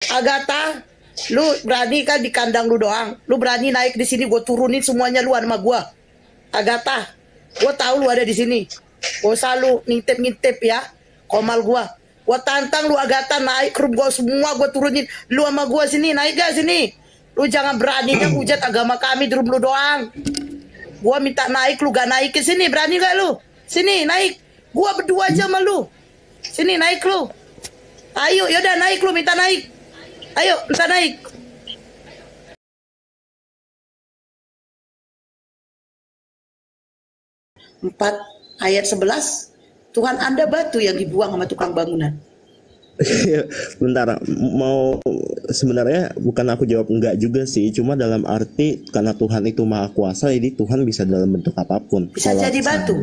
Agatha, lu berani kan di kandang lu doang. Lu berani naik di sini, gue turunin semuanya lu sama gue. Agatha, gue tahu lu ada di sini. Gak usah lu ngintip-ngintip ya, komal gue. Gue tantang lu Agatha naik grup gue semua, gue turunin. Lu sama gue sini, naik gak sini? Lu jangan beraninya hujat agama kami di grup lu doang. Gue minta naik, lu gak naik ke sini, berani gak lu? Sini naik, gue berdua aja sama lu. Sini naik lu. Ayo, yaudah naik lu, minta naik. Ayo, minta naik. Empat ayat 11, Tuhan Anda batu yang dibuang sama tukang bangunan. Bentar, mau sebenarnya bukan aku jawab enggak juga sih, cuma dalam arti karena Tuhan itu maha kuasa, jadi Tuhan bisa dalam bentuk apapun. Bisa jadi batu,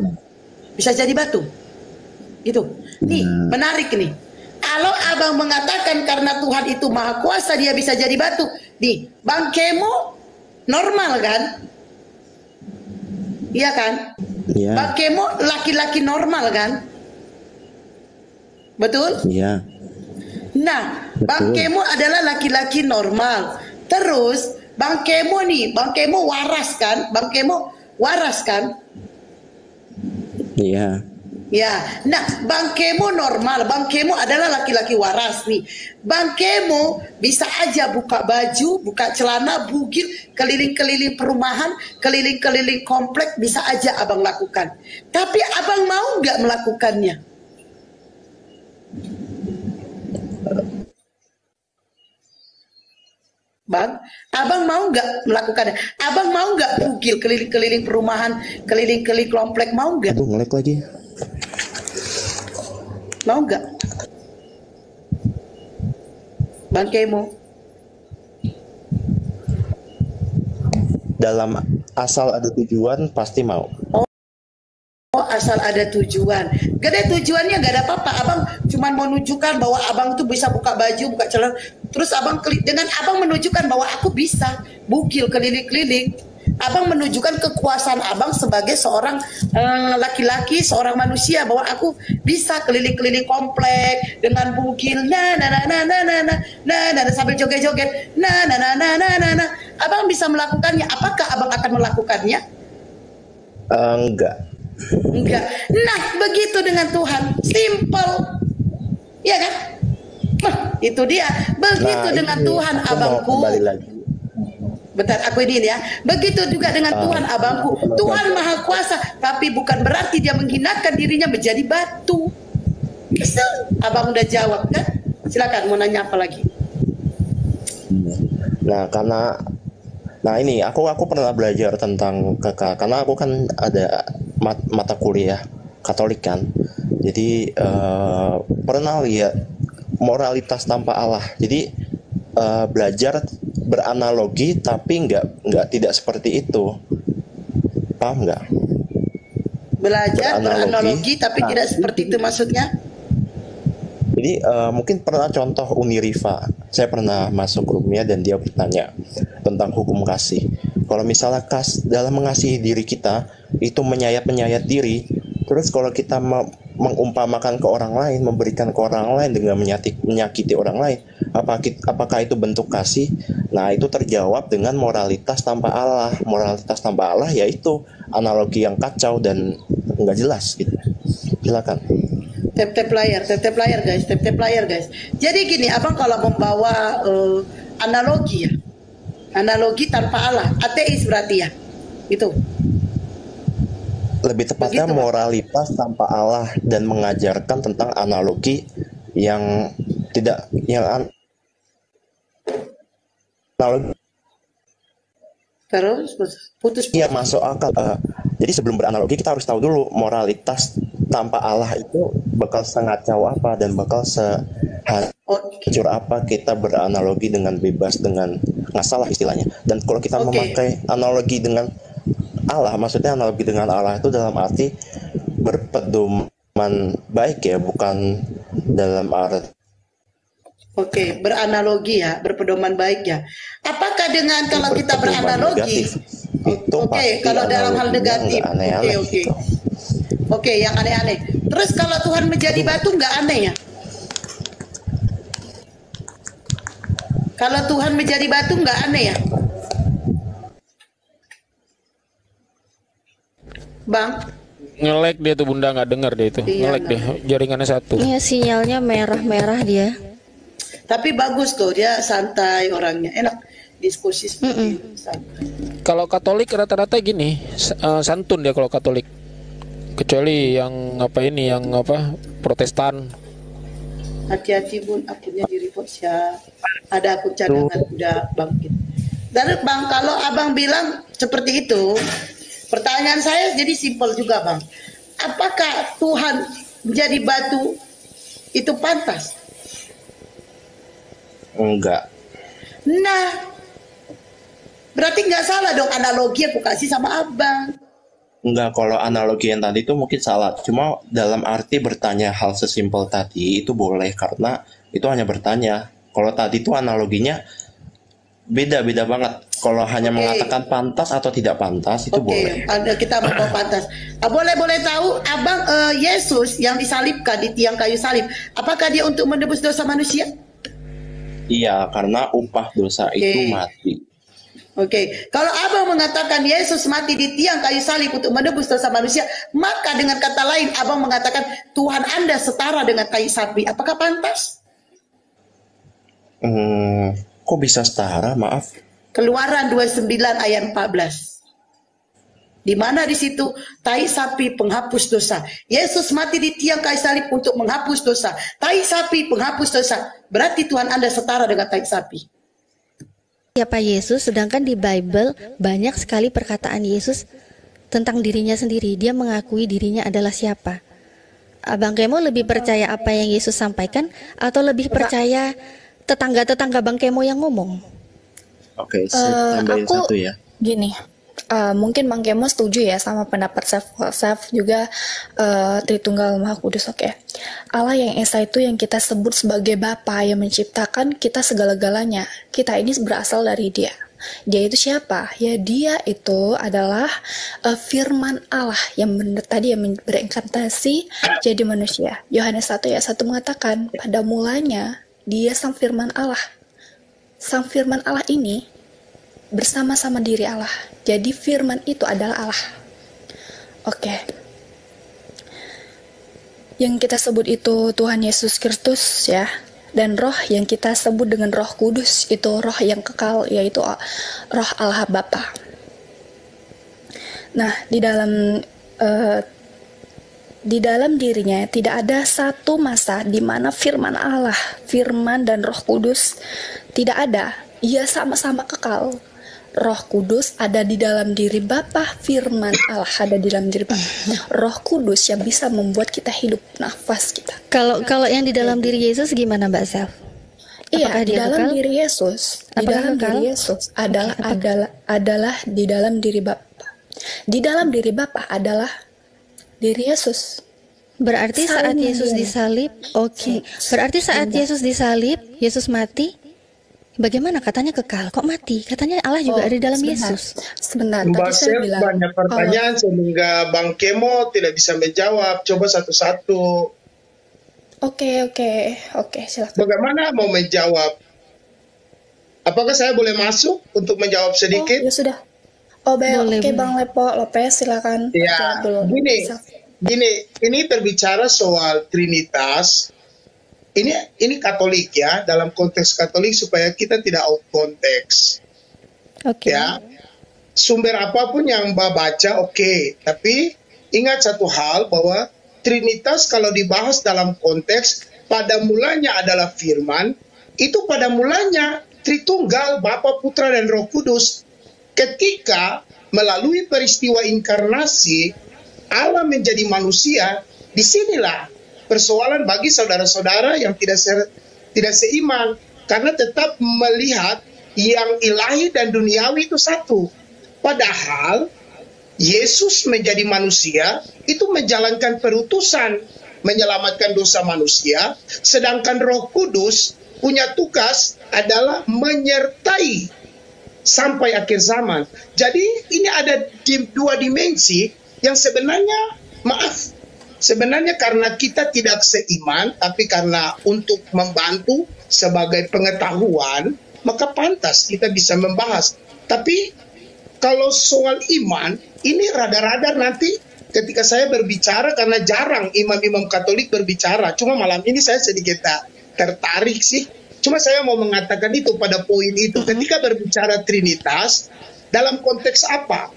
bisa jadi batu, gitu. Nih menarik nih. Kalau abang mengatakan karena Tuhan itu maha kuasa dia bisa jadi batu, nih Bang Kemo normal kan? Iya kan? Iya. Bang Kemo laki-laki normal kan? Betul? Iya. Nah, Bang Kemo adalah laki-laki normal. Terus Bang Kemo nih, Bang Kemo waras kan? Bang Kemo waras kan? Iya. Ya, nah Bang Kemo normal, Bang Kemo adalah laki-laki waras nih. Bang Kemo bisa aja buka baju, buka celana, bugil, keliling-keliling perumahan, keliling-keliling komplek, bisa aja abang lakukan. Tapi abang mau nggak melakukannya? Bang, abang mau nggak melakukannya? Abang mau nggak bugil keliling-keliling perumahan, keliling-keliling komplek, mau nggak? Aduh, ngelek lagi. Mau nggak? Bang Kemo. Dalam asal ada tujuan pasti mau. Oh, asal ada tujuan. Gak ada tujuannya, gak ada apa-apa. Abang cuma mau menunjukkan bahwa abang tuh bisa buka baju, buka celana. Terus abang dengan abang menunjukkan bahwa aku bisa bugil keliling-keliling. Abang menunjukkan kekuasaan abang sebagai seorang laki-laki, seorang manusia, bahwa aku bisa keliling-keliling komplek dengan bugil, sambil joget-joget, Abang bisa melakukannya. Apakah abang akan melakukannya? Enggak. Enggak. Nah, begitu dengan Tuhan, simple, ya kan? Nah, itu dia. Begitu dengan Tuhan, abangku. Bentar, aku ini ya. Begitu juga dengan Tuhan, abangku. Tuhan maha kuasa, tapi bukan berarti dia menghinakan dirinya menjadi batu. Kesel. Abang udah jawab kan? Silakan, mau nanya apa lagi? Nah ini aku pernah belajar tentang kakak, karena aku kan ada mata kuliah Katolik kan, jadi pernah lihat moralitas tanpa Allah. Jadi belajar beranalogi tapi nggak tidak seperti itu, paham nggak? Belajar beranalogi tapi tidak seperti itu maksudnya? Jadi mungkin pernah contoh Uniriva, saya pernah masuk grupnya dan dia bertanya tentang hukum kasih. Kalau misalnya dalam mengasihi diri kita itu menyayat diri, terus kalau kita mengumpamakan ke orang lain, memberikan ke orang lain dengan menyakiti orang lain, apakah itu bentuk kasih? Nah, itu terjawab dengan moralitas tanpa Allah. Moralitas tanpa Allah yaitu analogi yang kacau dan nggak jelas gitu. Silakan. Tap layar guys. Jadi gini, abang kalau membawa analogi ya, analogi tanpa Allah, ateis berarti ya, itu. Lebih tepatnya begitu, moralitas tanpa Allah dan mengajarkan tentang analogi yang tidak analogi. Terus putus. Iya, masuk akal. Jadi sebelum beranalogi kita harus tahu dulu moralitas tanpa Allah itu bakal sengacau apa dan bakal sehancur apa kita beranalogi dengan bebas, dengan nggak salah istilahnya. Dan kalau kita memakai analogi dengan Allah, maksudnya analogi dengan Allah itu dalam arti berpedoman baik ya, bukan dalam arti beranalogi ya, berpedoman baik ya. Apakah dengan kalau kita beranalogi kalau dalam hal negatif, Oke, yang aneh-aneh. Terus kalau Tuhan menjadi batu nggak aneh ya? Kalau Tuhan menjadi batu nggak aneh ya, Bang? Ngelek dia tuh Bunda, nggak dengar dia itu. Iya, Ngelek deh, jaringannya satu. Iya, sinyalnya merah-merah dia. Tapi bagus tuh, dia santai orangnya, enak diskusi seperti itu. Santai. Kalau Katolik rata-rata gini, santun dia kalau Katolik. Kecuali yang apa ini, yang apa Protestan. Hati-hati Bun, akunnya di report ya. Ada akun cadangan udah bangkit. Dan Bang, kalau Abang bilang seperti itu, pertanyaan saya jadi simpel juga Bang. Apakah Tuhan menjadi batu itu pantas? Enggak. Nah, berarti nggak salah dong analogi aku kasih sama Abang. Enggak, kalau analogi yang tadi itu mungkin salah. Cuma dalam arti bertanya hal sesimpel tadi itu boleh karena itu hanya bertanya. Kalau tadi itu analoginya beda-beda banget. Kalau hanya mengatakan pantas atau tidak pantas itu boleh. Ada kita mau pantas. Boleh tahu Abang Yesus yang disalibkan di tiang kayu salib, apakah dia untuk menebus dosa manusia? Iya, karena upah dosa itu mati. Kalau Abang mengatakan Yesus mati di tiang kayu salib untuk menebus dosa manusia, maka dengan kata lain Abang mengatakan Tuhan Anda setara dengan kayu sapi. Apakah pantas? Kok bisa setara? Maaf. Keluaran 29 ayat 14. Di mana di situ tai sapi penghapus dosa. Yesus mati di tiang kayu salib untuk menghapus dosa. Tai sapi penghapus dosa. Berarti Tuhan Anda setara dengan tai sapi. Siapa Yesus, sedangkan di Bible banyak sekali perkataan Yesus tentang dirinya sendiri. Dia mengakui dirinya adalah siapa. Abang Kemo lebih percaya apa yang Yesus sampaikan atau lebih percaya tetangga-tetangga Bang Kemo yang ngomong? Oke, tambahin satu ya. Gini, mungkin Bang Kemo setuju ya sama pendapat Self juga Tritunggal Maha Kudus, oke. Allah yang Esa itu yang kita sebut sebagai Bapa yang menciptakan kita segala-galanya. Kita ini berasal dari Dia. Dia itu siapa? Ya Dia itu adalah firman Allah yang tadi yang berinkarnasi jadi manusia. Yohanes 1 ayat 1 mengatakan, pada mulanya Dia sang firman Allah. Sang firman Allah ini bersama-sama diri Allah. Jadi firman itu adalah Allah. Oke. Yang kita sebut itu Tuhan Yesus Kristus ya. Dan roh yang kita sebut dengan Roh Kudus itu roh yang kekal, yaitu roh Allah Bapa. Nah, di dalam dirinya tidak ada satu masa di mana firman Allah, firman dan Roh Kudus tidak ada. Ia sama-sama kekal. Roh Kudus ada di dalam diri Bapa, firman Allah ada di dalam diri Bapa. Roh Kudus yang bisa membuat kita hidup, nafas kita. Kalau yang di dalam diri Yesus gimana Mbak Self? Iya, di dalam diri Yesus. Di dalam diri Yesus adalah di dalam diri Bapa. Di dalam diri Bapa adalah diri Yesus. Berarti saat Yesus disalib, berarti saat Yesus disalib, Yesus mati. Bagaimana katanya kekal? Kok mati? Katanya Allah juga ada di dalam Yesus. Sebentar, Mbak tadi saya Sel bilang banyak pertanyaan sehingga Bang Kemo tidak bisa menjawab. Coba satu-satu. Oke, silakan. Bagaimana mau menjawab? Apakah saya boleh masuk untuk menjawab sedikit? Ya sudah. Boleh. Bang Lopez silakan. Ya, gini, ini berbicara soal Trinitas. Ini Katolik ya, dalam konteks Katolik supaya kita tidak out konteks. Ya, sumber apapun yang Mbak baca tapi ingat satu hal bahwa Trinitas kalau dibahas dalam konteks pada mulanya adalah firman, itu pada mulanya Tritunggal Bapa, Putra dan Roh Kudus. Ketika melalui peristiwa inkarnasi Allah menjadi manusia, disinilah persoalan bagi saudara-saudara yang tidak seiman, karena tetap melihat yang ilahi dan duniawi itu satu. Padahal Yesus menjadi manusia itu menjalankan perutusan, menyelamatkan dosa manusia, sedangkan Roh Kudus punya tugas adalah menyertai sampai akhir zaman. Jadi ini ada dua dimensi yang sebenarnya karena kita tidak seiman, tapi karena untuk membantu sebagai pengetahuan, maka pantas kita bisa membahas. Tapi kalau soal iman, ini rada-rada nanti ketika saya berbicara, karena jarang imam-imam Katolik berbicara. Cuma malam ini saya sedikit tertarik sih. Cuma saya mau mengatakan itu pada poin itu. Ketika berbicara Trinitas, dalam konteks apa?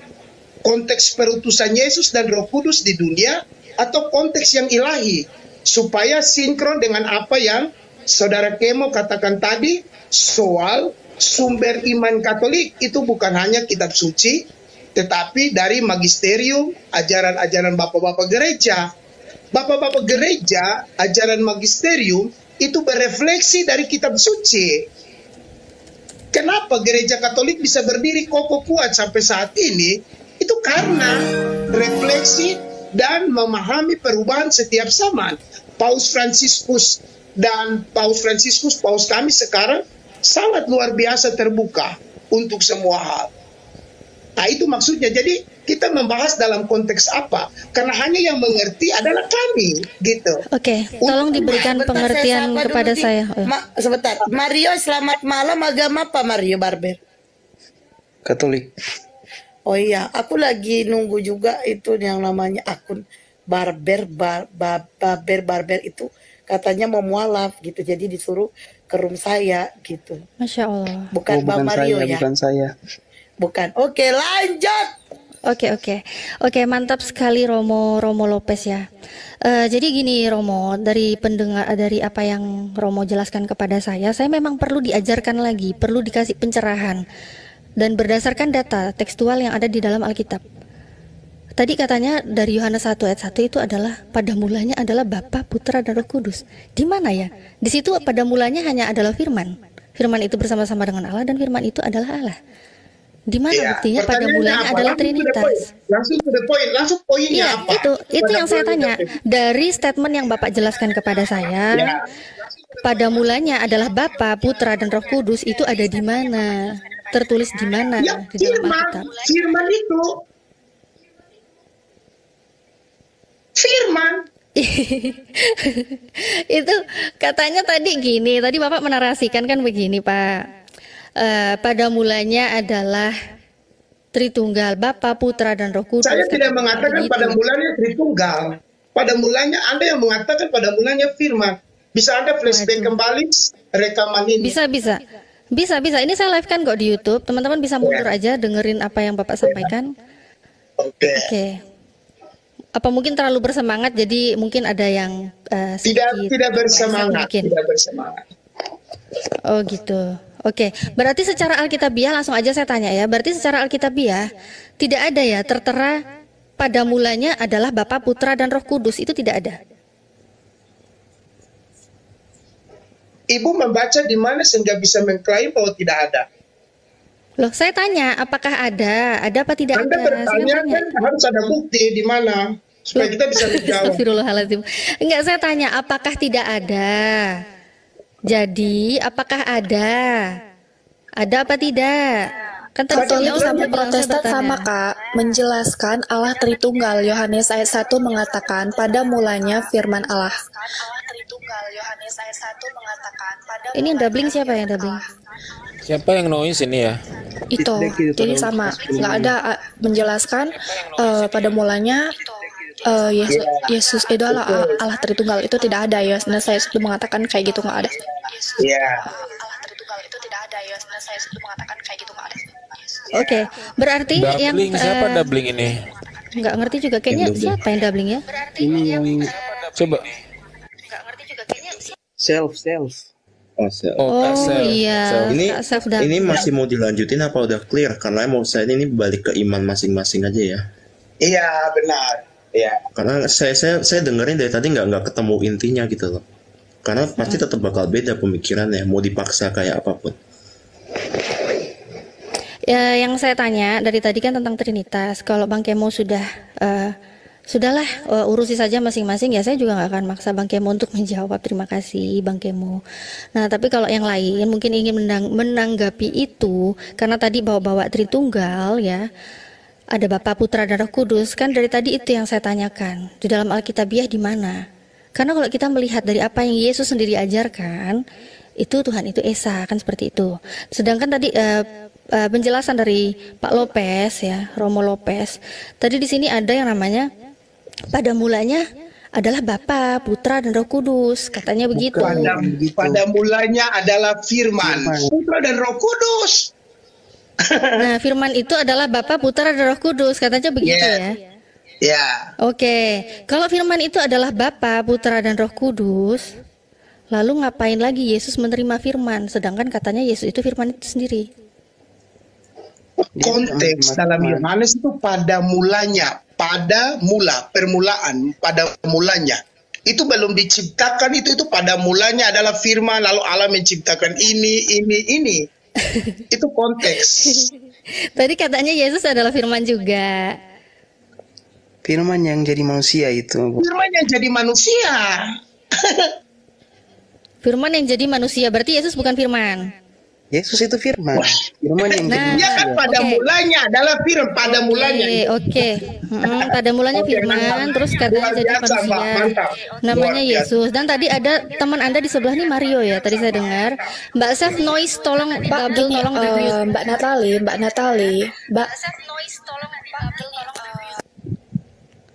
Konteks perutusan Yesus dan Roh Kudus di dunia, atau konteks yang ilahi? Supaya sinkron dengan apa yang Saudara Kemo katakan tadi, soal sumber iman Katolik itu bukan hanya kitab suci, tetapi dari magisterium, ajaran-ajaran bapak-bapak gereja. Bapak-bapak gereja, ajaran magisterium itu berefleksi dari kitab suci. Kenapa gereja Katolik bisa berdiri kokoh kuat sampai saat ini? Itu karena refleksi dan memahami perubahan setiap zaman. Paus Fransiskus Paus kami sekarang sangat luar biasa terbuka untuk semua hal. Nah, itu maksudnya. Jadi kita membahas dalam konteks apa? Karena hanya yang mengerti adalah kami, gitu. Oke, tolong diberikan pengertian kepada saya. Sebentar, Mario, selamat malam. Agama apa Mario Barber? Katolik. Oh iya, aku lagi nunggu juga itu yang namanya akun Barber itu katanya mau mualaf gitu, jadi disuruh ke room saya gitu. Masya Allah. Bukan Bang Mario ya? Bukan saya. Bukan. Oke, lanjut. Oke, mantap sekali Romo Lopez ya. Jadi gini Romo, dari pendengar, dari apa yang Romo jelaskan kepada saya memang perlu diajarkan lagi, perlu dikasih pencerahan dan berdasarkan data tekstual yang ada di dalam Alkitab. Tadi katanya dari Yohanes 1 ayat 1 itu adalah pada mulanya adalah Bapa, Putra dan Roh Kudus. Di mana ya? Di situ pada mulanya hanya adalah firman. Firman itu bersama-sama dengan Allah dan firman itu adalah Allah. Di mana buktinya pada mulanya adalah Trinitas? Langsung poinnya apa? Itu yang saya tanya. Dari statement yang Bapak jelaskan kepada saya, pada mulanya adalah Bapa, Putra dan Roh Kudus, itu ada di mana? Tertulis di mana? Ya, di dalam Alkitab. Firman itu. Firman. Itu katanya tadi gini, tadi Bapak menarasikan kan begini Pak. Pada mulanya adalah Tritunggal, Bapa, Putra dan Roh Kudus. Saya tidak mengatakan pada mulanya Tritunggal. Pada mulanya Anda yang mengatakan pada mulanya firman. Bisa Anda flashback kembali rekaman ini? Bisa. Ini saya live kan kok di YouTube. Teman-teman bisa mundur aja dengerin apa yang Bapak sampaikan. Oke. Apa mungkin terlalu bersemangat jadi mungkin ada yang tidak bersemangat. Oh gitu. Oke, berarti secara Alkitabiah langsung aja saya tanya ya. Berarti secara Alkitabiah tidak ada ya tertera pada mulanya adalah Bapa, Putra dan Roh Kudus, itu tidak ada. Ibu membaca di mana sehingga bisa mengklaim bahwa tidak ada? Loh, saya tanya apakah ada? Ada apa tidak Anda ada? bertanya kan harus ada bukti di mana supaya kita bisa menjawab. Astagfirullahaladzim. Enggak, saya tanya apakah tidak ada? Jadi apakah ada? Ada apa tidak? Kan tadi Katolik saya sama bilang, Protestan saya sama bertanya. Kak, menjelaskan Allah Tritunggal. Yohanes ayat 1 mengatakan pada mulanya firman Allah. Ini yang doubling siapa yang doubling? Siapa yang noise ini ya? Itu, jadi sama, nggak ada menjelaskan pada mulanya Yesus itu adalah Allah Tritunggal, itu tidak ada ya. Nah, saya sudah mengatakan kayak gitu nggak ada. Iya. Oke, berarti yang Doubling siapa doubling ini? nggak ngerti juga kayaknya siapa yang doubling ya? Ini yang Coba. self. Oh, sel. Oh Kak iya, Ini Kak Saf dan ini masih mau dilanjutin apa udah clear? Karena mau saya ini balik ke iman masing-masing aja ya. Iya, benar. Iya. Karena saya dengerin dari tadi nggak ketemu intinya gitu loh. Karena pasti tetap bakal beda pemikirannya, mau dipaksa kayak apapun. ya, yang saya tanya dari tadi kan tentang Trinitas. Kalau Bang Kemo sudahlah urusi saja masing-masing ya, saya juga nggak akan maksa Bang Kemo untuk menjawab. Terima kasih Bang Kemo. Nah tapi kalau yang lain mungkin ingin menanggapi itu, karena tadi bawa-bawa Tritunggal ya, ada Bapa, Putra dan Roh Kudus, kan dari tadi itu yang saya tanyakan di dalam Alkitabiah di mana? Karena kalau kita melihat dari apa yang Yesus sendiri ajarkan, itu Tuhan itu Esa, kan seperti itu. Sedangkan tadi penjelasan dari Pak Lopez ya, Romo Lopez. Tadi di sini ada yang namanya pada mulanya adalah Bapa, Putra dan Roh Kudus, katanya begitu. Pada mulanya adalah Firman, Putra dan Roh Kudus. Nah, Firman itu adalah Bapa, Putra dan Roh Kudus, katanya begitu ya. Ya. Oke, kalau Firman itu adalah Bapa, Putra dan Roh Kudus, lalu ngapain lagi Yesus menerima Firman, sedangkan katanya Yesus itu Firman itu sendiri? Konteks dalam Yohanes itu pada mulanya, pada mula, permulaan, pada mulanya. Itu belum diciptakan, itu pada mulanya adalah Firman, lalu Allah menciptakan ini. Itu konteks. Tadi katanya Yesus adalah Firman juga. Firman yang jadi manusia itu. Firman yang jadi manusia. Firman yang jadi manusia, berarti Yesus bukan Firman. Yesus itu Firman. Firman yang jadi Dia kan pada mulanya adalah Firman, pada mulanya. Oke. Pada mulanya Firman, terus katanya Luar jadi biasa, Mbak. manusia. Mantap. Namanya Luar biasa. Yesus. Dan tadi ada teman Anda di sebelah nih, Mario ya. Tadi saya dengar. Mbak Sef Noise, tolong Pak, Abdul gini, tolong review. Mbak Natali,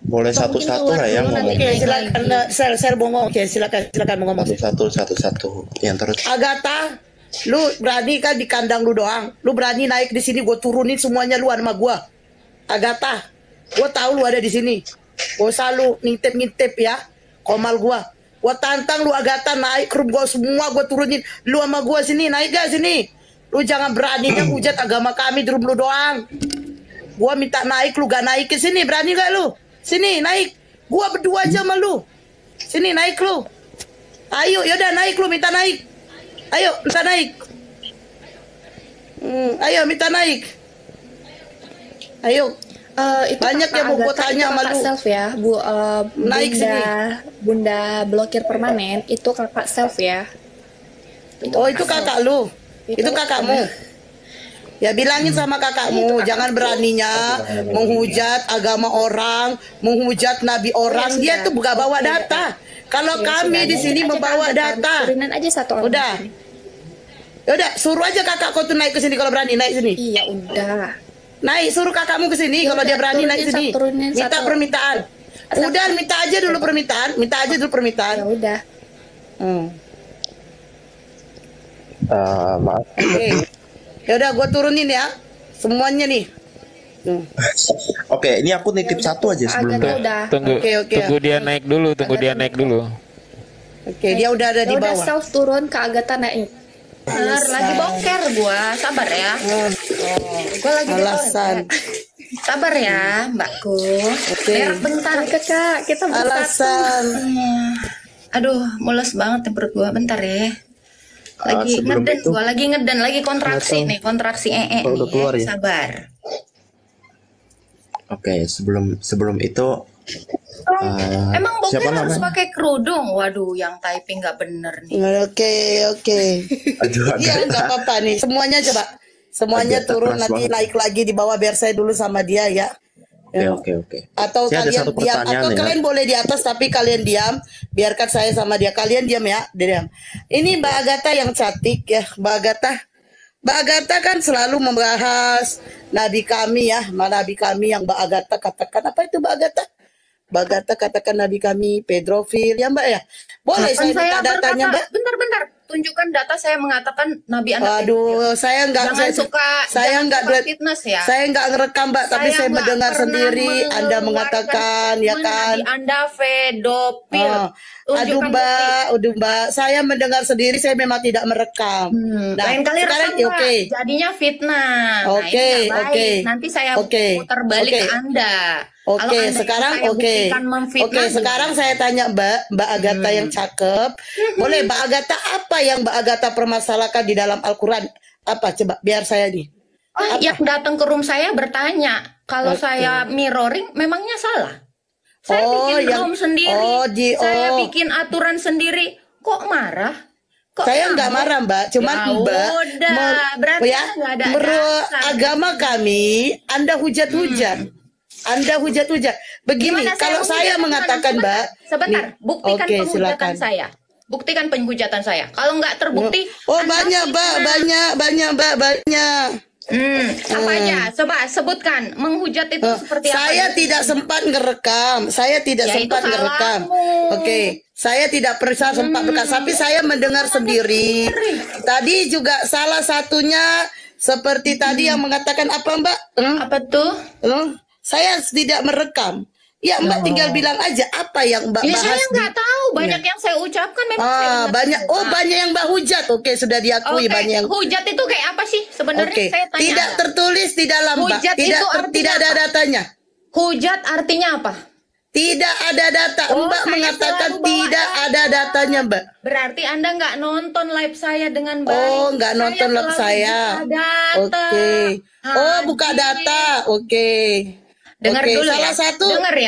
Boleh satu-satu lah ya ngomong. Oke, silakan. Saya mau ngomong. Oke, silakan mau ngomong. Satu-satu. Yang terus. Agatha, lu berani kan di kandang lu doang. Lu berani naik di sini, gue turunin semuanya lu sama gue. Agatha, gue tahu lu ada di sini. Gak usah lu ngintip ya, komal gue. Gue tantang lu Agatha naik ke gue semua, gue turunin. Lu sama gue sini, naik gak sini? Lu jangan beraninya hujat agama kami di lu doang. Gue minta naik, lu gak naik ke sini, berani gak lu? Sini naik, gue berdua aja sama lu. Sini naik lu. Ayo, yaudah naik lu, minta naik. Ayo, minta naik. Ayo, minta naik. Ayo. itu Banyak kakak yang mau gue Agatha, tanya itu sama kakak lu. Self ya, Naik sini. Bunda blokir permanen itu kakak Self ya. Oh, itu kakak lu. Itu kakakmu. Ya bilangin sama kakakmu, jangan beraninya menghujat agama orang, menghujat nabi orang. Dia tuh gak bawa data. Kalau kami di sini membawa data. Turunin aja satu orang. Udah. Udah, suruh aja kakak kau tuh naik ke sini kalau berani naik sini. Iya, udah. Naik, suruh kakakmu ke sini kalau dia berani naik sini. Minta permintaan. Udah, minta aja dulu permintaan. Ya udah. Maaf. Oke. Ya udah, gue turunin ya. Semuanya nih. Oke, ini aku nitip satu aja sebelum. Agatha udah. Tunggu dia naik dulu. Oke, dia udah ada di Ya udah, bawah. Self turun ke Agatha naik. Bener, lagi boker gua, sabar ya. Gua lagi Alasan. sabar ya, Mbakku. Oke. Berak bentar. Kak, kita bersatu. Alasan. Aduh, mules banget nih perut gua, bentar ya. Lagi sebelum ngeden, itu- gua lagi ngeden, lagi kontraksi nih, kontraksi Kalau udah keluar ya. Sabar. Oke, sebelum itu Emang boker siapa harus namanya? pakai kerudung? Waduh, yang typing nggak bener nih. Oke. Aduh, Iya, nggak apa-apa nih. Semuanya coba. Semuanya Agatha turun keras nanti banget. naik lagi di bawah biar saya dulu sama dia ya. Oke. Atau Saya ada kalian satu diam, pertanyaan atau ya. kalian boleh di atas tapi kalian diam. Biarkan saya sama dia. Kalian diam ya, diam. Ini Mbak Agatha yang cantik ya, Mbak Agatha kan selalu membahas nabi kami ya, nabi kami yang Mbak Agatha katakan apa itu Mbak Agatha? Mbak Agatha katakan nabi kami pedofil ya Mbak ya. Boleh Kapan saya minta datanya Mbak? Bentar, tunjukkan data saya mengatakan Nabi Anda. Aduh, saya nggak Jangan suka fitness ya. Saya nggak ngerekam Mbak, tapi saya nggak mendengar pernah sendiri Anda mengeluarkan mengatakan ya statement kan. Nabi Anda pedofil. Oh, aduh Mbak, saya mendengar sendiri, saya memang tidak merekam. Lain kali sekarang rekam, Mbak. oke. Jadinya fitnah. Oke, ini nggak baik. oke. Nanti saya Oke, putar balik oke. ke Anda. Oke, Kalau Anda sekarang yang saya oke. buktikan memfitnah, Oke, sekarang saya tanya Mbak Agatha yang cakep. Boleh Mbak Agatha, apa yang Mbak Agatha permasalahkan di dalam Al-Qur'an? Apa coba biar saya nih. Oh, yang datang ke room saya bertanya, kalau saya mirroring memangnya salah? Saya bikin room sendiri, saya bikin aturan sendiri. Kok marah? Kok saya nggak marah Mbak, cuman Ya Mbak udah, berarti nggak ada dasar. agama kami, Anda hujat-hujat. Anda hujat-hujat. Begini, Gimana kalau saya hujat? mengatakan Sebentar, Mbak, sebentar, buktikan Oke, penghujatan silakan. saya. Buktikan penghujatan saya. Kalau nggak terbukti, oh banyak Mbak, banyak. Apa aja? Coba sebutkan. Menghujat itu seperti apa? Saya tidak sempat ngerekam. Saya tidak sempat ngerekam. Oke. Saya tidak pernah sempat merekam, tapi saya mendengar sendiri. Tadi juga salah satunya seperti tadi yang mengatakan apa Mbak? Apa tuh? Saya tidak merekam. Ya Mbak tinggal bilang aja apa yang Mbak bahas. Saya nggak tahu. Banyak yang saya ucapkan memang. Banyak. Banyak yang Mbak hujat. Oke, sudah diakui banyak yang. Hujat itu kayak apa sih sebenarnya? Saya tanya. Tidak tertulis di dalam Mbak. Tidak ada datanya. Hujat artinya apa? Tidak ada data. Mbak mengatakan tidak ada datanya Mbak. Berarti Anda nggak nonton live saya dengan baik. Oh, nggak nonton live saya. Oke. Buka data. Oke. Dengar dulu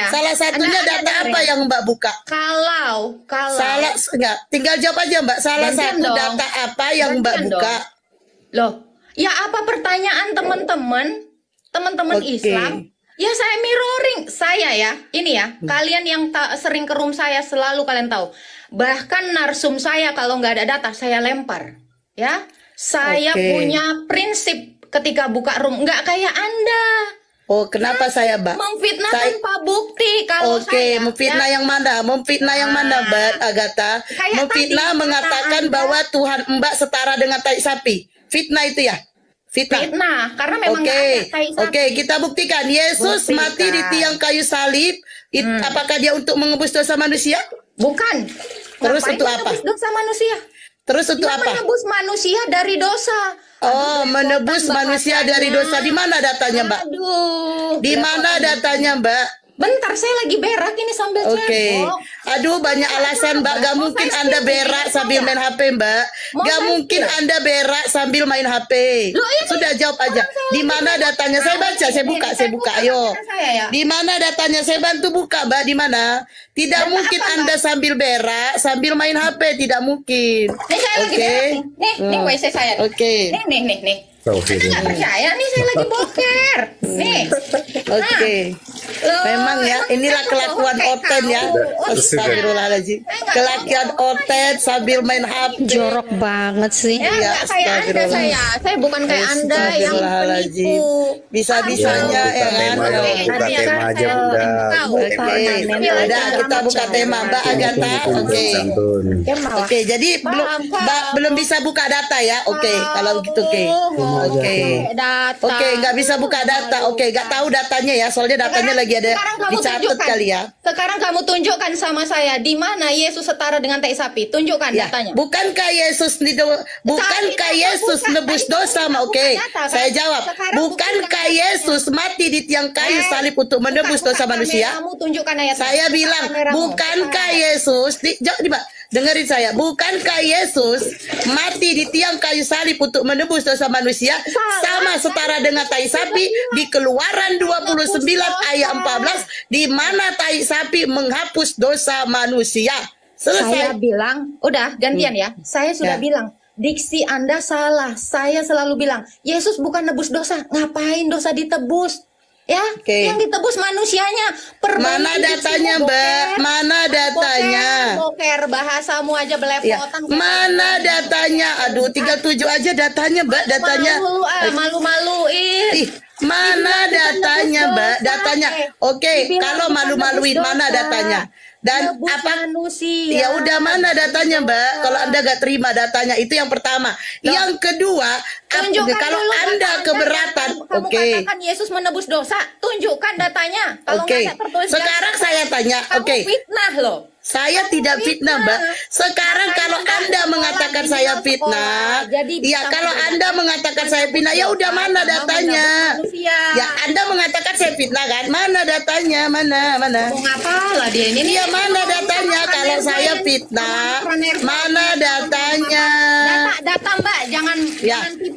Salah satunya data apa yang Mbak buka? Kalau enggak, tinggal jawab aja Mbak. Salah satu data apa yang Mbak buka? Loh, ya apa pertanyaan teman-teman Islam? Ya saya mirroring saya ya. Ini ya, kalian yang sering ke room saya selalu kalian tahu. Bahkan narsum saya kalau nggak ada data saya lempar. Ya, saya punya prinsip ketika buka room, nggak kayak Anda. Oh, kenapa saya, Mbak? Memfitnah tanpa bukti. Kalau saya, memfitnah yang mana? Memfitnah yang mana, Mbak Agatha? Memfitnah mengatakan bahwa Tuhan Mbak setara dengan tai sapi. Fitnah itu ya? Fitnah, karena memang nggak ada tai sapi. Oke, kita buktikan. Yesus mati di tiang kayu salib. Apakah dia untuk menebus dosa manusia? Bukan. Terus untuk apa? Menebus dosa manusia. Terus untuk apa? Menebus manusia dari dosa. Menebus manusia dari dosa. Di mana datanya, Mbak? Di mana datanya, Mbak? Bentar, saya lagi berak ini sambil cebok. Aduh, banyak alasan, Mbak. Gak mungkin Anda berak sambil main HP, Mbak. Gak mungkin Anda berak sambil main HP. Sudah jawab aja. Di mana datanya? Saya baca, saya buka. Ayo. Di mana datanya? Saya bantu buka, Mbak. Di mana? Tidak mungkin Anda sambil berak, sambil main HP. Tidak mungkin. Nih, saya lagi berak. Nih, WC saya. Oke. Nih. Anda nggak percaya nih, saya lagi boker. Nih. Oke. Memang ya, inilah kelakuan Oten ya. Astagfirullahaladzim. Kelakuan Oten sambil main HP. Jorok banget sih. Ya, kayak Anda saya bukan kayak Anda yang penipu. Bisa-bisanya ya kan. Buka tema aja Bunda. Udah, kita buka tema Mbak Agatha. Oke, jadi belum bisa buka data ya. Oke, kalau gitu Oke, nggak bisa buka data. Oke, nggak tahu datanya ya. Soalnya datanya lagi ada dicatat kali ya. Sekarang kamu tunjukkan sama saya di mana Yesus setara dengan tai sapi. Tunjukkan datanya. Bukankah Yesus nebus dosa? Oke, saya jawab. Bukankah Yesus mati di tiang kayu salib untuk menebus dosa manusia? Kamu tunjukkan ayat. Saya bilang, bukankah Yesus dengerin saya, bukankah Yesus mati di tiang kayu salib untuk menebus dosa manusia sama setara dengan tai sapi di Keluaran 29 ayat 14 di mana tai sapi menghapus dosa manusia. Selesai. Saya bilang, udah gantian ya. Saya sudah bilang, diksi Anda salah. Saya selalu bilang, Yesus bukan nebus dosa. Ngapain dosa ditebus? Ya, yang ditebus manusianya. Mana datanya, Mbak? Mana datanya? Boker, bahasamu aja belepotan. Mana datanya? Aduh, tinggal 7 aja datanya, Mbak. Datanya. Malu-maluin. Mana datanya, Mbak? Datanya. Oke, kalau malu-maluin mana datanya? Dan apa manusia. Ya udah, mana datanya, Mbak? Kalau Anda gak terima datanya, itu yang pertama. Yang kedua, kalau Anda keberatan, katakan Yesus menebus dosa, tunjukkan datanya. Kalau sekarang saya tanya, fitnah loh. Saya tidak fitnah, Mbak. Sekarang kalau Anda mengatakan saya fitnah, kalau Anda mengatakan saya fitnah, ya udah, mana datanya? Ya, Anda mengatakan saya fitnah kan? Mana datanya? Mana? Ngapalah dia ini? Iya, mana datanya kalau saya fitnah? Mana datanya? Data Mbak, jangan.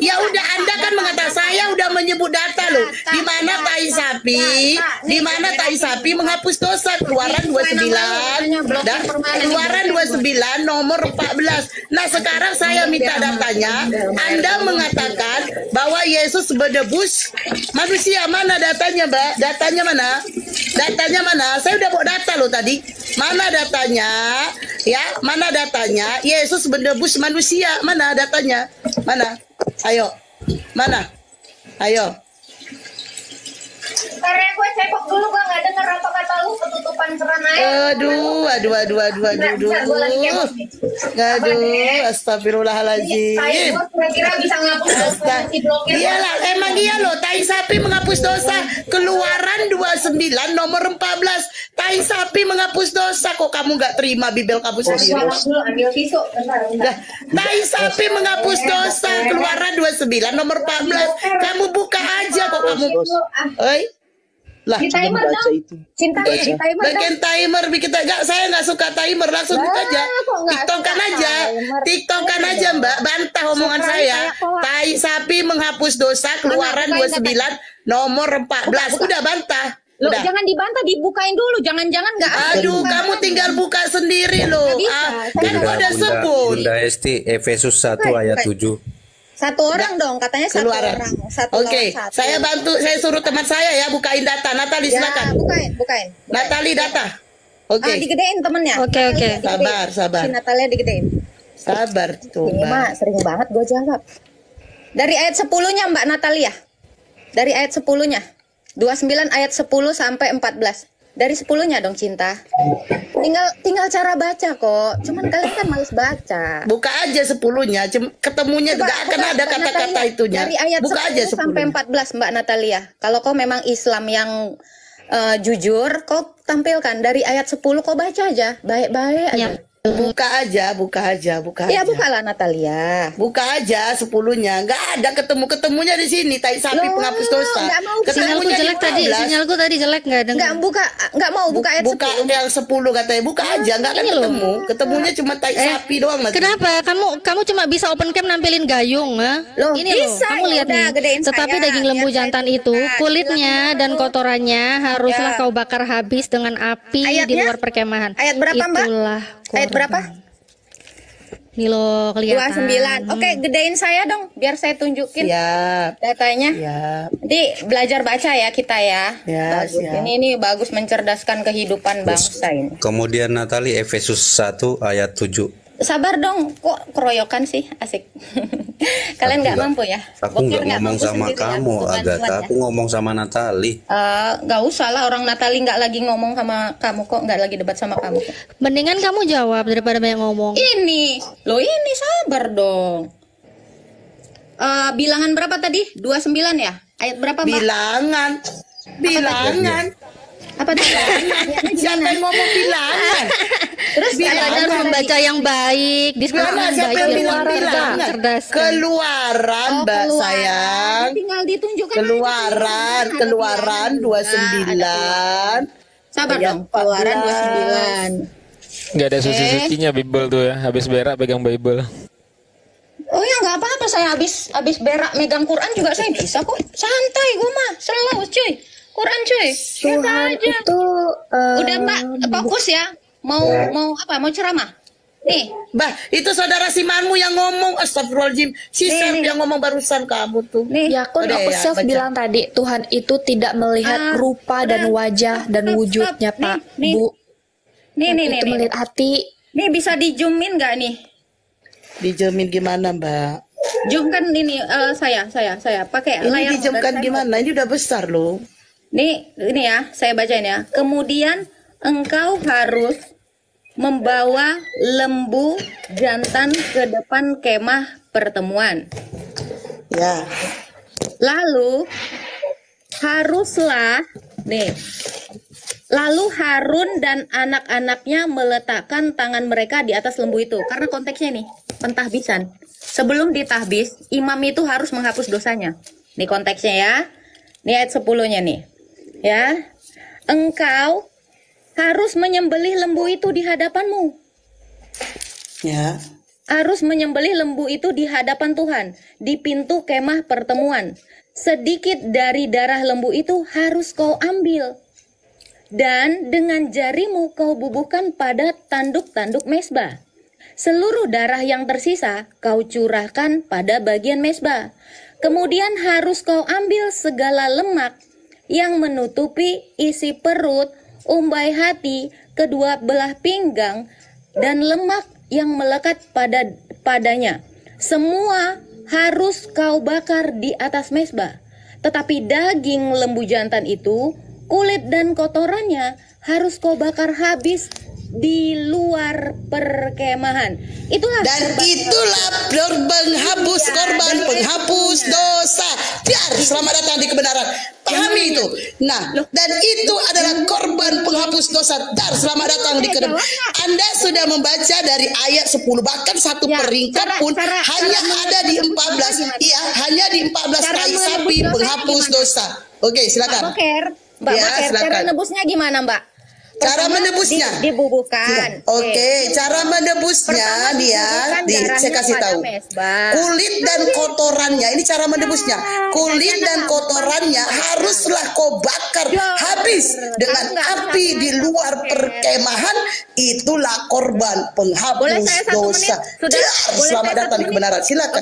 Ya udah, Anda kan mengatakan, saya udah menyebut data loh. Di mana tai sapi? Di mana tai sapi menghapus dosa? Keluaran 29. Dan Keluaran 29 nomor 14. Nah, sekarang saya minta datanya. Anda mengatakan bahwa Yesus menebus manusia. Mana datanya, Mbak? Datanya mana? Saya udah bawa data loh tadi. Mana datanya? Ya, mana datanya? Yesus menebus manusia. Mana datanya? Mana? Ayo. Mana? Ayo. Karena gue cekok dulu, gue nggak denger apa kata lu, ketutupan keran air. Aduh. Astagfirullahaladzim. Saya kira-kira bisa ngapus dosa si blokir. Iyalah, emang iya loh, tai sapi menghapus dosa. Keluaran 29 nomor 14. Tai sapi menghapus dosa. Kok kamu nggak terima Bibel kamu sendiri? Ambil tisu. Bentar. Tai sapi menghapus dosa. Keluaran 29 nomor 14. Kamu buka aja kok kamu. Oi. Lah, Di timer dong. Cinta di timer dong. bagian timer kita saya nggak suka timer, langsung aja. TikTokan aja Mbak, bantah omongan saya. Tai sapi menghapus dosa. Keluaran 29 nomor 14. Udah bantah. Loh, Udah. jangan dibantah, dibukain dulu. Jangan-jangan nggak ada. Aduh, kamu tinggal buka sendiri loh. Kan gua udah sebut. Bunda Esti, Efesus 1 ayat 7. Satu orang dong, katanya satu Keluaran. orang. Satu Oke, lawan satu. saya bantu, saya suruh teman saya ya bukain data. Natali Ya, silakan. bukain. Natali data. Oke. Digedein temennya. Oke. Sabar. Si Natalia digedein. Sabar tuh, Ini mah Mbak. sering banget gue jawab. Dari ayat 10-nya Mbak Natalia. Dari ayat 10-nya. 29 ayat 10 sampai 14. Dari 10-nya dong Cinta. Tinggal cara baca kok. Cuman kalian kan males baca. Buka aja 10-nya. Ketemunya Coba, gak akan buka, ada Mbak kata-kata Natalia. itunya. Dari ayat Buka 10 aja sampai 10-nya. 14 Mbak Natalia. Kalau kau memang Islam yang jujur, kau tampilkan dari ayat 10 kau baca aja. Baik-baik aja. Buka aja. Ya bukalah Natalia. Buka aja 10-nya. Nggak ada ketemunya di sini. Tai sapi Loh, penghapus dosa. nggak mau. Sinyalku Ketemunya di jelek tadi, 15. sinyalku tadi jelek nggak dengar. Nggak mau buka ayat Buka 10. yang 10 katanya. Buka aja. Nggak akan ini loh. ketemu. Ketemunya cuma tai sapi doang. nanti. Kenapa? Kamu cuma bisa open cam nampilin gayung, ha? Loh, Ini bisa, loh, kamu ya lihat udah, nih. gedein Tetapi saya, daging lembu biar saya jantan tunjukkan. itu, kulitnya Bilang dan dulu. kotorannya haruslah Ya. kau bakar habis dengan api di Ayatnya? luar perkemahan. Ayat berapa, Mbak? Itulah Ayat berapa? Nih loh, kelihatan. 29. Oke, gedein saya dong biar saya tunjukin Siap. datanya. Siap. Nanti belajar baca ya kita ya. Ya, Bagus. siap. Ini bagus mencerdaskan kehidupan bangsa ini. Kemudian Natali, Efesus 1 ayat 7. Sabar dong, kok keroyokan sih? Asik. Kalian nggak mampu ya? Aku Bokir nggak ngomong mampu sama sendiri ya, kamu, butuh Agatha. bantuan Aku ngomong sama Natali. Nggak usah lah, orang Natali nggak lagi ngomong sama kamu kok, nggak lagi debat sama kamu kok. Mendingan kamu jawab daripada banyak ngomong. Ini sabar dong. Bilangan berapa tadi? 29 ya? Ayat berapa, Mbak? Bilangan. Apa tadi? Siapa yang ngomong bilangan? Terus Kalian harus membaca yang baik, diskusi Mana yang siapa baik, yang biar bilang cerdas, bilangan? cerdas. Keluaran, Mbak sayang. Tinggal ditunjukkan Keluaran 29. Sabar Ayat dong, keluaran 29. Nggak ada suci-sucinya Bible tuh ya. Habis berak pegang Bible. Oh ya nggak apa-apa, saya habis berak megang Quran juga saya bisa kok. Santai gue mah, slow cuy. Quran cuy. Biasa aja. Itu Udah Mbak, fokus ya. Mau apa? Mau ceramah? Nih. Mbak, itu saudara Simanmu yang ngomong. Astagfirullahaladzim. Si Sam yang ngomong barusan kamu tuh. Ya, aku self bilang tadi Tuhan itu tidak melihat rupa dan wajah dan wujudnya, Pak, Bu. Nih. Itu melihat hati. Nih bisa di-zoomin nggak nih? Dijamin gimana, Mbak? Zoom kan ini saya pakai Ini layar. dijamkan gimana? Ini udah besar loh. Nih, ini ya, saya bacain ya. Kemudian engkau harus membawa lembu jantan ke depan kemah pertemuan. Ya. Lalu Harun dan anak-anaknya meletakkan tangan mereka di atas lembu itu. Karena konteksnya nih, pentahbisan. Sebelum ditahbis, imam itu harus menghapus dosanya. Nih konteksnya ya. Nih ayat 10-nya nih. Ya. Engkau harus menyembelih lembu itu di hadapanmu. Ya. Harus menyembelih lembu itu di hadapan Tuhan, di pintu kemah pertemuan. Sedikit dari darah lembu itu harus kau ambil. Dan dengan jarimu kau bubuhkan pada tanduk-tanduk mezbah. Seluruh darah yang tersisa kau curahkan pada bagian mezbah. Kemudian harus kau ambil segala lemak yang menutupi isi perut, umbai hati, kedua belah pinggang, dan lemak yang melekat padanya. Semua harus kau bakar di atas mezbah. Tetapi daging lembu jantan itu, kulit dan kotorannya harus kau bakar habis di luar perkemahan. Itulah korban penghapus dosa. Biar selamat datang di kebenaran. Pahami itu. Nah, dan itu adalah korban penghapus dosa. Dar selamat datang di kebenaran. Anda sudah membaca dari ayat 10, bahkan satu peringkat pun hanya ada di 14. Iya, hanya di 14 tai sapi penghapus dosa. Oke, silakan. Mbak Boker, cara nebusnya gimana, Mbak? Cara menebusnya dibubuhkan. Oke, cara menebusnya saya kasih tahu. Kulit dan kotorannya, ini cara menebusnya. Kulit dan kotorannya haruslah kau bakar habis dengan api di luar perkemahan. Itulah korban penghapus dosa. Selamat datang di kebenaran. Silakan.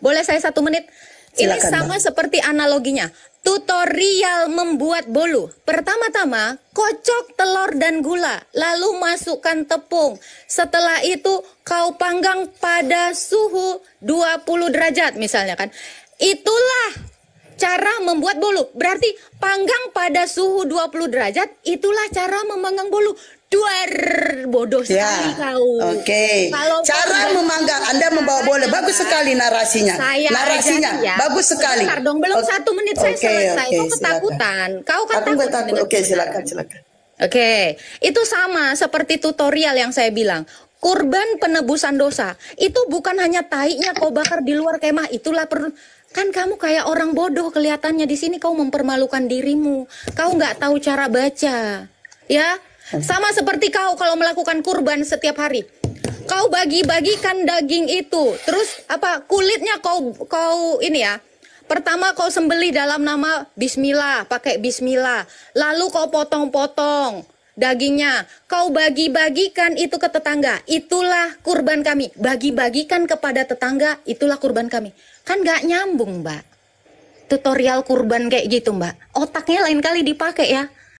Boleh saya 1 menit? Ini sama seperti analoginya. Tutorial membuat bolu. Pertama-tama, kocok telur dan gula, lalu masukkan tepung. Setelah itu, kau panggang pada suhu 20 derajat misalnya kan. Itulah cara membuat bolu. Berarti panggang pada suhu 20 derajat, itulah cara memanggang bolu. Bodoh sekali kau. Oke. Cara memanggang, Anda membawa bola. Bagus sekali narasinya. Bagus sekali. Bentar dong, belum 1 menit saya selesai. Kau ketakutan. Kau kan takut. Oke, silakan. Oke, itu sama seperti tutorial yang saya bilang. Kurban penebusan dosa itu bukan hanya tainya kau bakar di luar kemah. Itulah kan kamu kayak orang bodoh kelihatannya di sini. Kau mempermalukan dirimu. Kau nggak tahu cara baca, ya. Sama seperti kau kalau melakukan kurban setiap hari. Kau bagi-bagikan daging itu. Terus kulitnya kau ini ya. Pertama kau sembelih dalam nama bismillah, pakai bismillah. Lalu kau potong-potong dagingnya. Kau bagi-bagikan itu ke tetangga. Itulah kurban kami. Bagi-bagikan kepada tetangga, itulah kurban kami. Kan gak nyambung, Mbak. Tutorial kurban kayak gitu, Mbak. Otaknya lain kali dipakai ya.